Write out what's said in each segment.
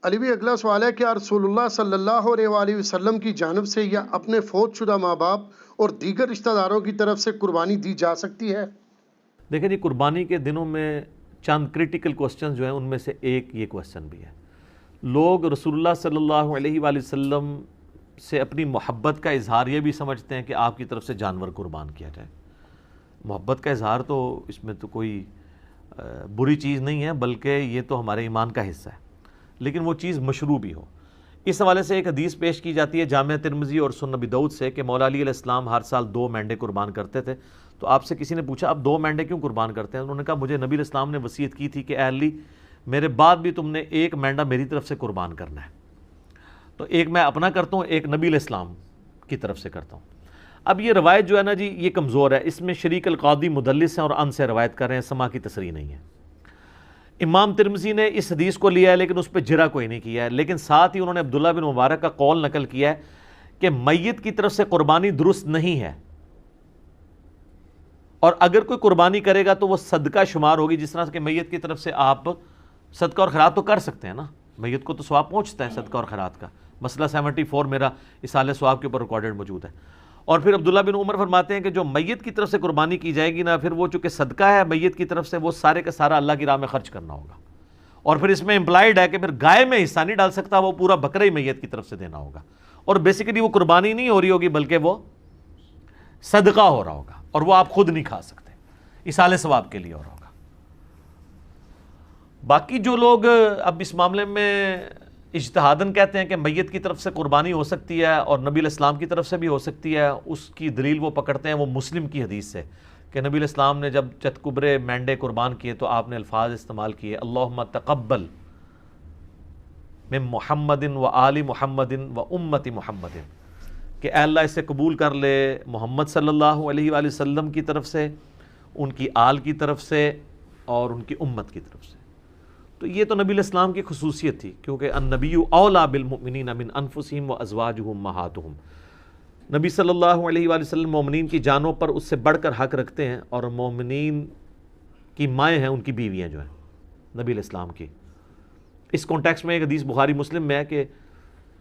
علی بھی اگلا سوال ہے، کیا رسول اللہ صلی اللہ علیہ وآلہ وسلم کی جانب سے یا اپنے فوت شدہ ماں باپ اور دیگر رشتہ داروں کی طرف سے قربانی دی جا سکتی ہے؟ دیکھیں جی، قربانی کے دنوں میں چند کرٹیکل کوسچن جو ہیں ان میں سے ایک یہ کوسچن بھی ہے۔ لوگ رسول اللہ صلی اللہ علیہ وآلہ وسلم سے اپنی محبت کا اظہار یہ بھی سمجھتے ہیں کہ آپ کی طرف سے جانور قربان کیا جائے۔ محبت کا اظہار تو اس میں تو کوئی بری چیز نہیں ہے، بلکہ یہ تو ہمارے ایمان کا حصہ ہے، لیکن وہ چیز مشروع بھی ہو۔ اس حوالے سے ایک حدیث پیش کی جاتی ہے جامع ترمذی اور سنن ابی داؤد سے کہ مولا علی علیہ السلام ہر سال 2 مینڈے قربان کرتے تھے۔ تو آپ سے کسی نے پوچھا آپ 2 مینڈے کیوں قربان کرتے ہیں؟ انہوں نے کہا مجھے نبی علیہ السلام نے وصیت کی تھی کہ اے علی میرے بعد بھی تم نے 1 مینڈا میری طرف سے قربان کرنا ہے۔ تو ایک میں اپنا کرتا ہوں، ایک نبی علیہ السلام کی طرف سے کرتا ہوں۔ اب یہ روایت جو ہے نا جی، یہ کمزور ہے، اس میں شریک القاضی مدلس ہیں اور ان سے روایت کر رہے ہیں، سما کی تصریح نہیں ہے۔ امام ترمذی نے اس حدیث کو لیا ہے لیکن اس پہ جرح کوئی نہیں کیا ہے، لیکن ساتھ ہی انہوں نے عبداللہ بن مبارک کا قول نقل کیا ہے کہ میت کی طرف سے قربانی درست نہیں ہے، اور اگر کوئی قربانی کرے گا تو وہ صدقہ شمار ہوگی، جس طرح کہ میت کی طرف سے آپ صدقہ اور خیرات تو کر سکتے ہیں نا، میت کو تو ثواب پہنچتا ہے صدقہ اور خیرات کا۔ مسئلہ 74 میرا اصالہ ثواب کے اوپر ریکارڈڈ موجود ہے۔ اور پھر عبداللہ بن عمر فرماتے ہیں کہ جو میت کی طرف سے قربانی کی جائے گی نا، پھر وہ چونکہ صدقہ ہے میت کی طرف سے، وہ سارے کا سارا اللہ کی راہ میں خرچ کرنا ہوگا۔ اور پھر اس میں امپلائڈ ہے کہ پھر گائے میں حصہ نہیں ڈال سکتا، وہ پورا بکرا ہی میت کی طرف سے دینا ہوگا، اور بیسیکلی وہ قربانی نہیں ہو رہی ہوگی بلکہ وہ صدقہ ہو رہا ہوگا، اور وہ آپ خود نہیں کھا سکتے، اصالہ ثواب کے لیے ہو رہا ہوگا۔ باقی جو لوگ اب اس معاملے میں اجتہاداً کہتے ہیں کہ میت کی طرف سے قربانی ہو سکتی ہے اور نبی علیہ السلام کی طرف سے بھی ہو سکتی ہے، اس کی دلیل وہ پکڑتے ہیں وہ مسلم کی حدیث سے کہ نبی علیہ السلام نے جب چتکبرے مینڈے قربان کیے تو آپ نے الفاظ استعمال کیے، اللہم تقبل من محمد و آل محمد و امت محمد، کہ اے اللہ اسے قبول کر لے محمد صلی اللہ علیہ وآلہ وسلم کی طرف سے، ان کی آل کی طرف سے اور ان کی امت کی طرف سے۔ تو یہ تو نبی علیہ السلام کی خصوصیت تھی، کیونکہ النبی اولیٰ بالمؤمنین من انفسہم وازواجہم امہاتہم، نبی صلی اللہ علیہ وآلہ وسلم مومنین کی جانوں پر اس سے بڑھ کر حق رکھتے ہیں، اور مومنین کی مائیں ہیں ان کی بیویاں جو ہیں نبی علیہ السلام کی۔ اس کانٹیکس میں ایک حدیث بخاری مسلم میں ہے کہ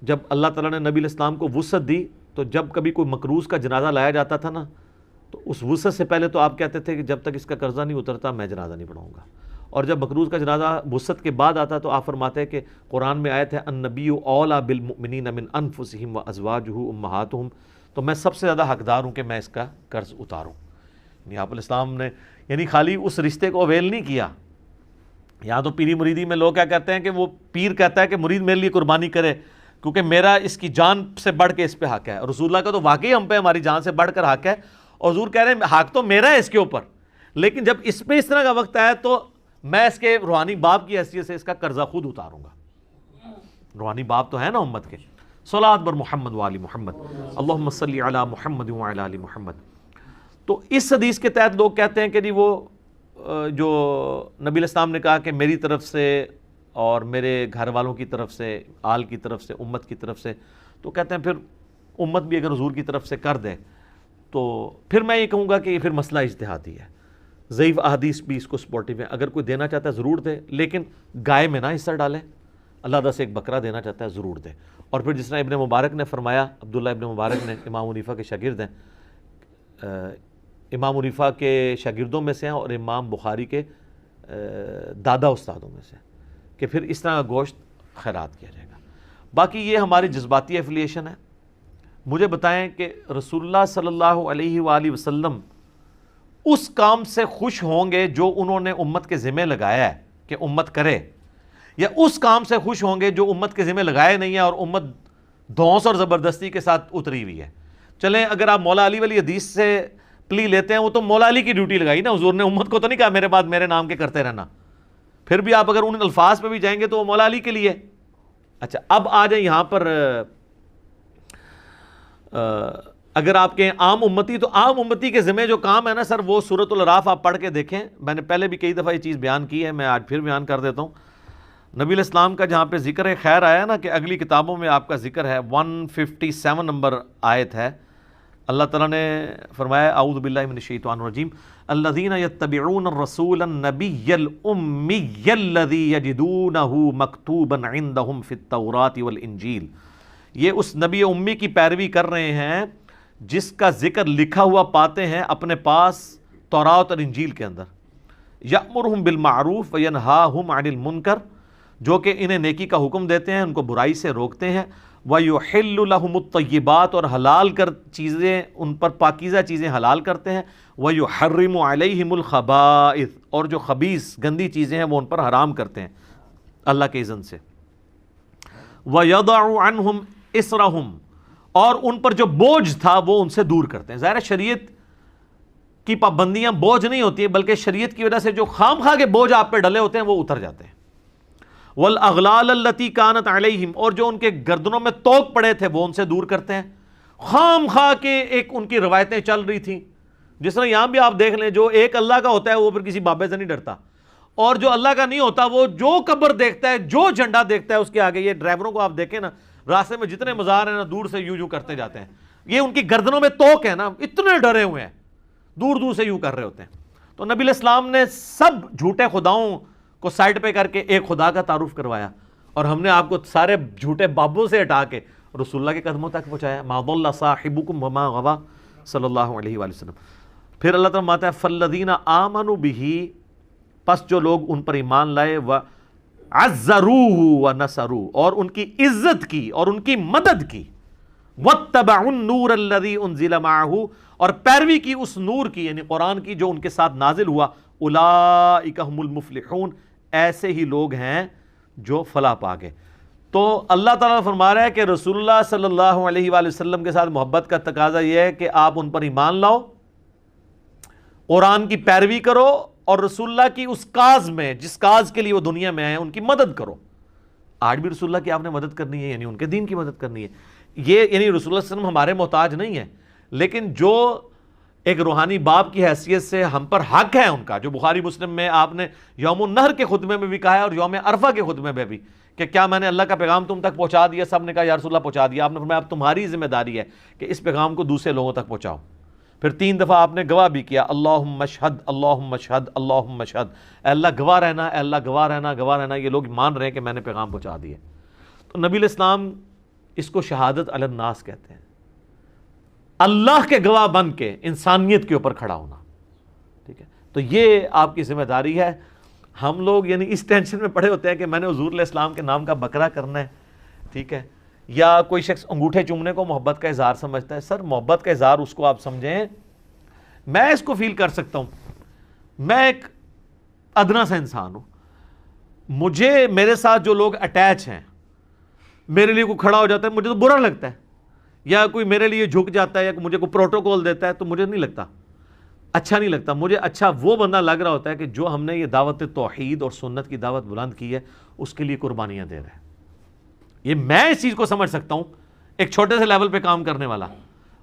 جب اللہ تعالیٰ نے نبی علیہ السلام کو وسعت دی تو جب کبھی کوئی مقروض کا جنازہ لایا جاتا تھا نا، تو اس وسعت سے پہلے تو آپ کہتے تھے کہ جب تک اس کا قرضہ نہیں اترتا میں جنازہ نہیں پڑھاؤں گا، اور جب مقروض کا جنازہ وسعت کے بعد آتا تو آپ فرماتے ہیں کہ قرآن میں آیت ہے النبی اولیٰ بالمؤمنین من انفسہم وازواجہ امہاتہم، تو میں سب سے زیادہ حقدار ہوں کہ میں اس کا قرض اتاروں۔ یعنی آپ علیہ السلام نے یعنی خالی اس رشتے کو اویل نہیں کیا۔ یہاں تو پیری مریدی میں لوگ کیا کرتے ہیں کہ وہ پیر کہتا ہے کہ مرید میرے لیے قربانی کرے کیونکہ میرا اس کی جان سے بڑھ کے اس پہ حق ہے، رسول اللہ کا تو واقعی ہم پہ ہماری جان سے بڑھ کر حق ہے، اور حضور کہہ رہے ہیں حق تو میرا ہے اس کے اوپر، لیکن جب اس پہ اس طرح کا وقت آیا تو میں اس کے روحانی باپ کی حیثیت سے اس کا قرضہ خود اتاروں گا۔ روحانی باپ تو ہے نا امت کے۔ صلاۃ بر محمد وآل محمد، اللہم صلی علی محمد وعلی آل محمد۔ تو اس حدیث کے تحت لوگ کہتے ہیں کہ جی وہ جو نبی علیہ السلام نے کہا کہ میری طرف سے اور میرے گھر والوں کی طرف سے، آل کی طرف سے، امت کی طرف سے، تو کہتے ہیں پھر امت بھی اگر حضور کی طرف سے کر دے تو پھر میں یہ کہوں گا کہ یہ پھر مسئلہ اجتہادی ہے۔ ضعیف احادیث بھی اس کو سپورٹیو ہے، اگر کوئی دینا چاہتا ہے ضرور دے، لیکن گائے میں نہ حصہ ڈالے، اللہ سے ایک بکرا دینا چاہتا ہے ضرور دے۔ اور پھر جس طرح ابن مبارک نے فرمایا، عبداللہ ابن مبارک نے امام حنیفہ کے شاگرد ہیں، امام حنیفہ کے شاگردوں میں سے ہیں اور امام بخاری کے دادا استادوں میں سے، کہ پھر اس طرح کا گوشت خیرات کیا جائے گا۔ باقی یہ ہماری جذباتی ایفیلیشن ہے۔ مجھے بتائیں کہ رسول اللہ صلی اللہ علیہ وآلہ وسلم اس کام سے خوش ہوں گے جو انہوں نے امت کے ذمہ لگایا ہے کہ امت کرے، یا اس کام سے خوش ہوں گے جو امت کے ذمہ لگائے نہیں ہے اور امت دھونس اور زبردستی کے ساتھ اتری ہوئی ہے؟ چلیں اگر آپ مولا علی والی حدیث سے پلی لیتے ہیں، وہ تو مولا علی کی ڈیوٹی لگائی نا، حضور نے امت کو تو نہیں کہا میرے بعد میرے نام کے کرتے رہنا۔ پھر بھی آپ اگر ان الفاظ پہ بھی جائیں گے تو وہ مولا علی کے لیے۔ اچھا اب آ جائیں یہاں پر، اگر آپ کہیں عام امتی، تو عام امتی کے ذمہ جو کام ہے نا سر، وہ سورۃ الاعراف آپ پڑھ کے دیکھیں، میں نے پہلے بھی کئی دفعہ یہ چیز بیان کی ہے، میں آج پھر بیان کر دیتا ہوں۔ نبی علیہ السلام کا جہاں پہ ذکر خیر آیا نا کہ اگلی کتابوں میں آپ کا ذکر ہے، 157 نمبر آیت ہے اللہ تعالیٰ نے فرمایا اعوذ باللہ من الشیطان الرجیم الذین یتبعون الرسول النبی الامی الذی یجدونہ مکتوبا عندہم فی التوراۃ والانجیل، یہ اس نبی امی کی پیروی کر رہے ہیں جس کا ذکر لکھا ہوا پاتے ہیں اپنے پاس تورات اور انجیل کے اندر، یأمرہم بالمعروف وینہاہم عن المنکر، جو کہ انہیں نیکی کا حکم دیتے ہیں، ان کو برائی سے روکتے ہیں، وَيُحِلُّ لَهُمُ الطَّيِّبَاتِ، اور حلال کر چیزیں ان پر پاکیزہ چیزیں حلال کرتے ہیں، وَيُحَرِّمُ عَلَيْهِمُ الْخَبَائِثَ، اور جو خبیث گندی چیزیں ہیں وہ ان پر حرام کرتے ہیں اللہ کے اذن سے، وَيَضَعُ عَنْهُمْ إِسْرَهُمْ، اور ان پر جو بوجھ تھا وہ ان سے دور کرتے ہیں۔ ظاہر شریعت کی پابندیاں بوجھ نہیں ہوتی ہیں، بلکہ شریعت کی وجہ سے جو خام خواہ کے بوجھ آپ پہ ڈلے ہوتے ہیں وہ اتر جاتے ہیں۔ والاغلال التي كانت عليهم، اور جو ان کے گردنوں میں توق پڑے تھے وہ ان سے دور کرتے ہیں۔ خام خواہ کے ایک ان کی روایتیں چل رہی تھیں، جس طرح یہاں بھی آپ دیکھ لیں، جو ایک اللہ کا ہوتا ہے وہ پھر کسی بابے سے نہیں ڈرتا، اور جو اللہ کا نہیں ہوتا وہ جو قبر دیکھتا ہے، جو جھنڈا دیکھتا ہے اس کے آگے، یہ ڈرائیوروں کو آپ دیکھیں نا، راستے میں جتنے مزار ہیں نا دور سے یوں کرتے جاتے ہیں، یہ ان کی گردنوں میں توق ہے نا، اتنے ڈرے ہوئے ہیں، دور دور سے یوں کر رہے ہوتے ہیں۔ تو نبی علیہ السلام نے سب جھوٹے خداؤں کو سائڈ پہ کر کے ایک خدا کا تعارف کروایا، اور ہم نے آپ کو سارے جھوٹے بابوں سے ہٹا کے رسول اللہ کے قدموں تک پہنچایا۔ ما ضل صاحبکم وما غوا صلی اللہ علیہ وآلہ وسلم۔ پھر اللہ تعالیٰ فرماتا ہے فالذین آمنوا بہ، پس جو لوگ ان پر ایمان لائے، وعزروہ ونصروہ، اور ان کی عزت کی اور ان کی مدد کی، واتبعوا النور الذی انزل معہ، اور پیروی کی اس نور کی یعنی قرآن کی جو ان کے ساتھ نازل ہوا، اولئک هم المفلحون، ایسے ہی لوگ ہیں جو فلاح پا گئے۔ تو اللہ تعالیٰ فرما رہا ہے کہ رسول اللہ صلی اللہ علیہ وآلہ وسلم کے ساتھ محبت کا تقاضا یہ ہے کہ آپ ان پر ایمان لاؤ، قرآن کی پیروی کرو، اور رسول اللہ کی اس کاز میں جس کاز کے لیے وہ دنیا میں آئے ان کی مدد کرو۔ آج بھی رسول اللہ کی آپ نے مدد کرنی ہے، یعنی ان کے دین کی مدد کرنی ہے۔ یہ یعنی رسول اللہ صلی اللہ علیہ وسلم ہمارے محتاج نہیں ہے، لیکن جو ایک روحانی باپ کی حیثیت سے ہم پر حق ہے ان کا، جو بخاری مسلم میں آپ نے یوم النحر کے خطبے میں بھی کہا ہے اور یوم عرفہ کے خطبے میں بھی، کہ کیا میں نے اللہ کا پیغام تم تک پہنچا دیا؟ سب نے کہا یا رسول اللہ پہنچا دیا۔ آپ نے فرمایا اب تمہاری ذمہ داری ہے کہ اس پیغام کو دوسرے لوگوں تک پہنچاؤ۔ پھر 3 دفعہ آپ نے گواہ بھی کیا، اللہم اشہد اللہم اشہد اللہم اشہد، اے اللہ گواہ رہنا، اے اللہ گواہ رہنا، گواہ رہنا، یہ لوگ مان رہے ہیں کہ میں نے پیغام پہنچا دیا۔ تو نبی علیہ السلام اس کو شہادت علی الناس کہتے ہیں، اللہ کے گواہ بن کے انسانیت کے اوپر کھڑا ہونا، ٹھیک ہے۔ تو یہ آپ کی ذمہ داری ہے۔ ہم لوگ یعنی اس ٹینشن میں پڑے ہوتے ہیں کہ میں نے حضور علیہ السلام کے نام کا بکرا کرنا ہے، ٹھیک ہے، یا کوئی شخص انگوٹھے چومنے کو محبت کا اظہار سمجھتا ہے۔ سر محبت کا اظہار اس کو آپ سمجھیں، میں اس کو فیل کر سکتا ہوں، میں ایک ادنا سا انسان ہوں، مجھے میرے ساتھ جو لوگ اٹیچ ہیں، میرے لیے کوئی کھڑا ہو جاتا ہے مجھے تو برا لگتا ہے، یا کوئی میرے لیے جھک جاتا ہے یا مجھے کوئی پروٹوکول دیتا ہے تو مجھے نہیں لگتا اچھا، نہیں لگتا مجھے اچھا وہ بندہ لگ رہا ہوتا ہے کہ جو ہم نے یہ دعوت توحید اور سنت کی دعوت بلند کی ہے اس کے لیے قربانیاں دے رہے ہیں۔ یہ میں اس چیز کو سمجھ سکتا ہوں، ایک چھوٹے سے لیول پہ کام کرنے والا،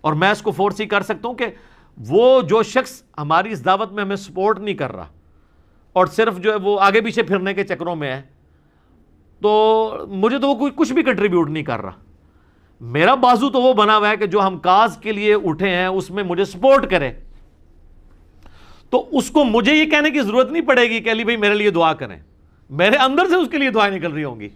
اور میں اس کو فورس ہی کر سکتا ہوں کہ وہ جو شخص ہماری اس دعوت میں ہمیں سپورٹ نہیں کر رہا اور صرف جو ہے وہ آگے پیچھے پھرنے کے چکروں میں ہے، تو مجھے تو وہ کچھ بھی کنٹریبیوٹ نہیں کر رہا۔ میرا بازو تو وہ بنا ہوا ہے کہ جو ہم کاز کے لیے اٹھے ہیں اس میں مجھے سپورٹ کرے، تو اس کو مجھے یہ کہنے کی ضرورت نہیں پڑے گی کہ علی بھائی میرے لیے دعا کریں، میرے اندر سے اس کے لیے دعائیں نکل رہی ہوں گی۔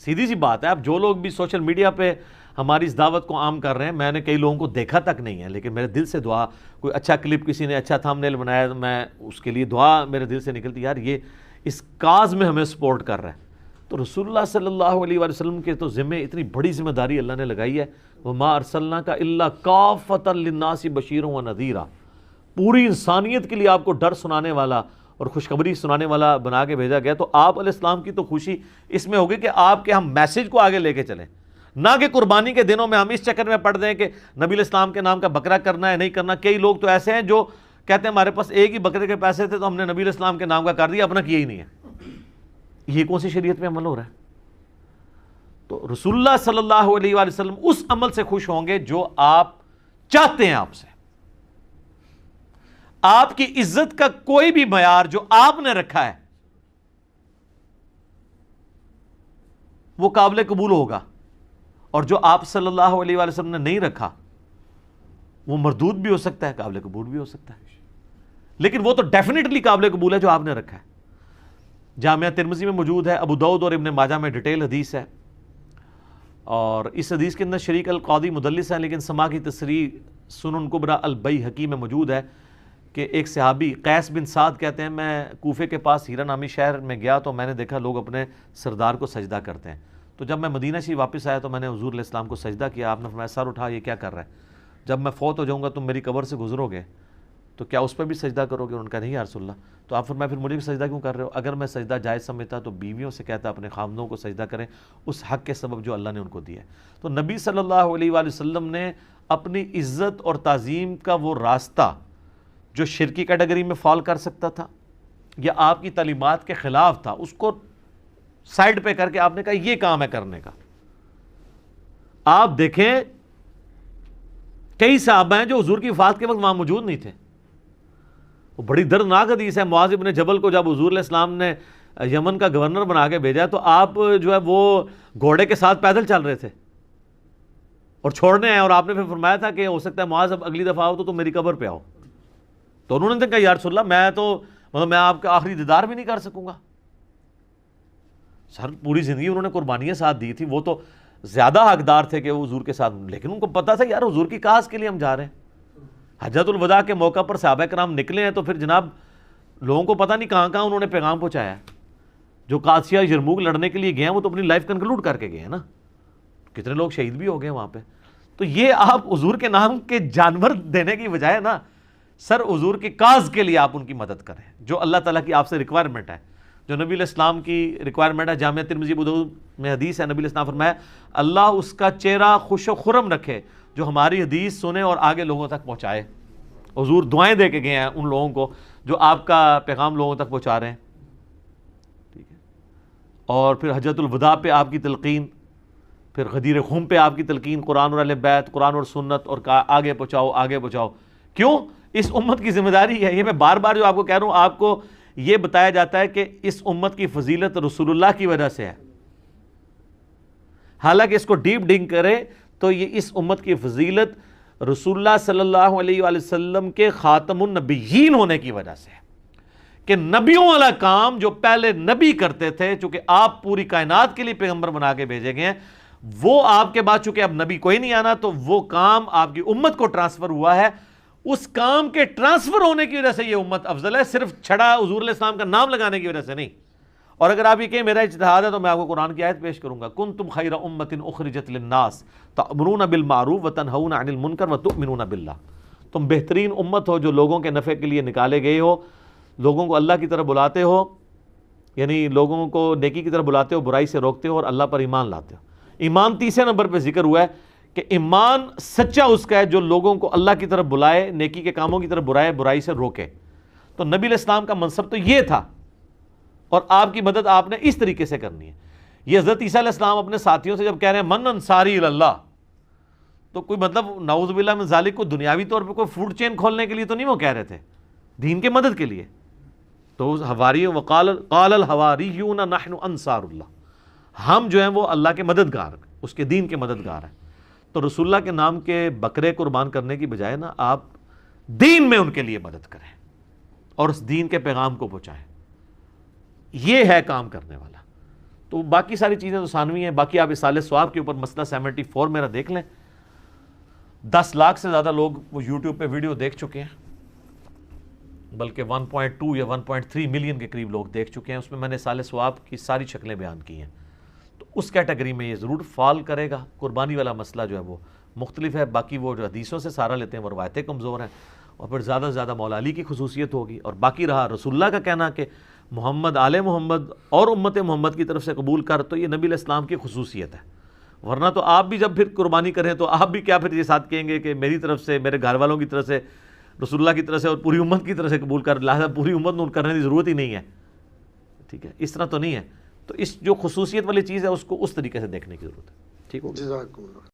سیدھی سی بات ہے۔ اب جو لوگ بھی سوشل میڈیا پہ ہماری اس دعوت کو عام کر رہے ہیں، میں نے کئی لوگوں کو دیکھا تک نہیں ہے، لیکن میرے دل سے دعا، کوئی اچھا کلپ کسی نے اچھا تھمبنیل بنایا، میں اس کے لیے دعا میرے دل سے نکلتی، یار یہ اس کاز میں ہمیں سپورٹ کر رہا ہے۔ تو رسول اللہ صلی اللہ علیہ وآلہ وسلم کے تو ذمے اتنی بڑی ذمہ داری اللہ نے لگائی ہے، وَمَا أَرْسَلْنَاكَ إِلَّا كَافَّةً لِلنَّاسِ بَشِيرًا وَنَذِيرًا، پوری انسانیت کے لیے آپ کو ڈر سنانے والا اور خوشخبری سنانے والا بنا کے بھیجا گیا۔ تو آپ علیہ السلام کی تو خوشی اس میں ہوگی کہ آپ کے ہم میسج کو آگے لے کے چلیں، نہ کہ قربانی کے دنوں میں ہم اس چکر میں پڑ دیں کہ نبی علیہ السلام کے نام کا بکرا کرنا ہے نہیں کرنا۔ کئی لوگ تو ایسے ہیں جو کہتے ہیں ہمارے پاس ایک ہی بکرے کے پیسے تھے تو ہم نے نبی علیہ السلام کے نام کا کر دیا، اپنا کیا ہی نہیں ہے۔ یہ کون سی شریعت میں عمل ہو رہا ہے؟ تو رسول اللہ صلی اللہ علیہ وآلہ وسلم اس عمل سے خوش ہوں گے جو آپ چاہتے ہیں آپ سے۔ آپ کی عزت کا کوئی بھی معیار جو آپ نے رکھا ہے وہ قابل قبول ہوگا، اور جو آپ صلی اللہ علیہ وآلہ وسلم نے نہیں رکھا وہ مردود بھی ہو سکتا ہے، قابل قبول بھی ہو سکتا ہے، لیکن وہ تو ڈیفینیٹلی قابل قبول ہے جو آپ نے رکھا ہے۔ جامعہ ترمذی میں موجود ہے، ابو داؤد اور ابن ماجہ میں ڈیٹیل حدیث ہے، اور اس حدیث کے اندر شریک القاضی مدلس ہیں، لیکن سما کی تصریح سنن کبریٰ البیہقی میں موجود ہے کہ ایک صحابی قیس بن سعد کہتے ہیں میں کوفے کے پاس ہیرا نامی شہر میں گیا تو میں نے دیکھا لوگ اپنے سردار کو سجدہ کرتے ہیں، تو جب میں مدینہ سے واپس آیا تو میں نے حضور علیہ السلام کو سجدہ کیا، آپ نے فرمایا سر اٹھا، یہ کیا کر رہا ہے؟ جب میں فوت ہو جاؤں گا تم میری قبر سے گزرو گے تو کیا اس پہ بھی سجدہ کرو گے؟ ان کا نہیں یا رسول اللہ۔ تو آپ فرمایا پھر مجھے بھی سجدہ کیوں کر رہے ہو؟ اگر میں سجدہ جائز سمجھتا تو بیویوں سے کہتا اپنے خامدوں کو سجدہ کریں اس حق کے سبب جو اللہ نے ان کو دیا ہے۔ تو نبی صلی اللہ علیہ وآلہ وسلم نے اپنی عزت اور تعظیم کا وہ راستہ جو شرکی کیٹیگری میں فال کر سکتا تھا یا آپ کی تعلیمات کے خلاف تھا، اس کو سائڈ پہ کر کے آپ نے کہا یہ کام ہے کرنے کا۔ آپ دیکھیں کئی صحابہ ہیں جو حضور کی وفات کے وقت وہاں موجود نہیں تھے، وہ بڑی دردناک حدیث ہے۔ معاذ بن جبل کو جب حضور علیہ السلام نے یمن کا گورنر بنا کے بھیجا تو آپ جو ہے وہ گھوڑے کے ساتھ پیدل چل رہے تھے اور چھوڑنے آئے، اور آپ نے پھر فرمایا تھا کہ ہو سکتا ہے معاذ اب اگلی دفعہ آؤ تو تم میری قبر پہ آؤ، تو انہوں نے کہا یا رسول اللہ میں تو میں آپ کا آخری دیدار بھی نہیں کر سکوں گا۔ سر پوری زندگی انہوں نے قربانیاں ساتھ دی تھی، وہ تو زیادہ حقدار تھے کہ وہ حضور کے ساتھ، لیکن ان کو پتا تھا یار حضور کی کاز کے لیے ہم جا رہے ہیں۔ حجۃ الوداع کے موقع پر صحابہ کرام نکلے ہیں تو پھر جناب لوگوں کو پتہ نہیں کہاں کہاں انہوں نے پیغام پہنچایا ہے۔ جو قادسیہ یرموک لڑنے کے لیے گئے ہیں وہ تو اپنی لائف کنکلوڈ کر کے گئے ہیں نا، کتنے لوگ شہید بھی ہو گئے وہاں پہ۔ تو یہ آپ حضور کے نام کے جانور دینے کی بجائے نا سر حضور کی کاز کے لیے آپ ان کی مدد کریں، جو اللہ تعالیٰ کی آپ سے ریکوائرمنٹ ہے، جو نبی علیہ السلام کی ریکوائرمنٹ ہے۔ جامعہ ترمذی ابو داؤد میں حدیث ہے، نبی علیہ السلام فرمایا اللہ اس کا چہرہ خوش و خرم رکھے جو ہماری حدیث سنے اور آگے لوگوں تک پہنچائے۔ حضور دعائیں دے کے گئے ہیں ان لوگوں کو جو آپ کا پیغام لوگوں تک پہنچا رہے ہیں، ٹھیک ہے۔ اور پھر حجۃ الوداع پہ آپ کی تلقین، پھر غدیر خم پہ آپ کی تلقین، قرآن اور اہل بیت، قرآن اور سنت، اور آگے پہنچاؤ آگے پہنچاؤ۔ کیوں؟ اس امت کی ذمہ داری ہے۔ یہ میں بار بار جو آپ کو کہہ رہا ہوں، آپ کو یہ بتایا جاتا ہے کہ اس امت کی فضیلت رسول اللہ کی وجہ سے ہے، حالانکہ اس کو ڈیپ ڈنگ کرے تو یہ اس امت کی فضیلت رسول اللہ صلی اللہ علیہ وآلہ وسلم کے خاتم النبیین ہونے کی وجہ سے ہے، کہ نبیوں والا کام جو پہلے نبی کرتے تھے، چونکہ آپ پوری کائنات کے لیے پیغمبر بنا کے بھیجے گئے ہیں، وہ آپ کے بعد چونکہ اب نبی کوئی نہیں آنا تو وہ کام آپ کی امت کو ٹرانسفر ہوا ہے۔ اس کام کے ٹرانسفر ہونے کی وجہ سے یہ امت افضل ہے، صرف چھڑا حضور علیہ السلام کا نام لگانے کی وجہ سے نہیں۔ اور اگر آپ یہ کہیں میرا اجتہاد ہے تو میں آپ کو قرآن کی آیت پیش کروں گا، کنتم خیر امۃ اخرجت للناس تأمرون بالمعروف وتنہون عن المنکر وتؤمنون باللہ، تم بہترین امت ہو جو لوگوں کے نفع کے لیے نکالے گئے ہو، لوگوں کو اللہ کی طرف بلاتے ہو، یعنی لوگوں کو نیکی کی طرف بلاتے ہو، برائی سے روکتے ہو اور اللہ پر ایمان لاتے ہو۔ ایمان تیسرے نمبر پہ ذکر ہوا ہے کہ ایمان سچا اس کا ہے جو لوگوں کو اللہ کی طرف بلائے، نیکی کے کاموں کی طرف برائے، برائی سے روکے۔ تو نبی علیہ السلام کا منصب تو یہ تھا، اور آپ کی مدد آپ نے اس طریقے سے کرنی ہے۔ یہ حضرت عیسیٰ علیہ السلام اپنے ساتھیوں سے جب کہہ رہے ہیں من انصاری اللہ، تو کوئی مطلب نعوذ باللہ من ذالک کو دنیاوی طور پہ کوئی فوڈ چین کھولنے کے لیے تو نہیں وہ کہہ رہے تھے، دین کے مدد کے لیے۔ تو حواری قال الحواریون نحن انصار اللہ، ہم جو ہیں وہ اللہ کے مددگار، اس کے دین کے مددگار ہیں۔ تو رسول اللہ کے نام کے بکرے قربان کرنے کی بجائے نا آپ دین میں ان کے لیے مدد کریں اور اس دین کے پیغام کو پہنچائیں، یہ ہے کام کرنے والا۔ تو باقی ساری چیزیں تو ثانوی ہیں۔ باقی آپ اصالہ ثواب کے اوپر مسئلہ 74 میرا دیکھ لیں، 10 لاکھ سے زیادہ لوگ وہ یوٹیوب پہ ویڈیو دیکھ چکے ہیں، بلکہ 1.2 یا 1.3 ملین کے قریب لوگ دیکھ چکے ہیں۔ اس میں نے اصالہ ثواب کی ساری شکلیں بیان کی ہیں، تو اس کیٹیگری میں یہ ضرور فال کرے گا۔ قربانی والا مسئلہ جو ہے وہ مختلف ہے، باقی وہ جو حدیثوں سے سہارا لیتے ہیں وہ روایتیں کمزور ہیں، اور پھر زیادہ سے زیادہ مولا علی کی خصوصیت ہوگی، اور باقی رہا رسول اللہ کا کہنا کہ محمد آل محمد اور امت محمد کی طرف سے قبول کر، تو یہ نبی علیہ السلام کی خصوصیت ہے۔ ورنہ تو آپ بھی جب پھر قربانی کریں تو آپ بھی کیا پھر یہ ساتھ کہیں گے کہ میری طرف سے، میرے گھر والوں کی طرف سے، رسول اللہ کی طرف سے اور پوری امت کی طرف سے قبول کر، لہٰذا پوری امت میں کرنے کی ضرورت ہی نہیں ہے، ٹھیک ہے، اس طرح تو نہیں ہے۔ تو اس جو خصوصیت والی چیز ہے اس کو اس طریقے سے دیکھنے کی ضرورت ہے، ٹھیک ہو گیا۔ جزاکم اللہ۔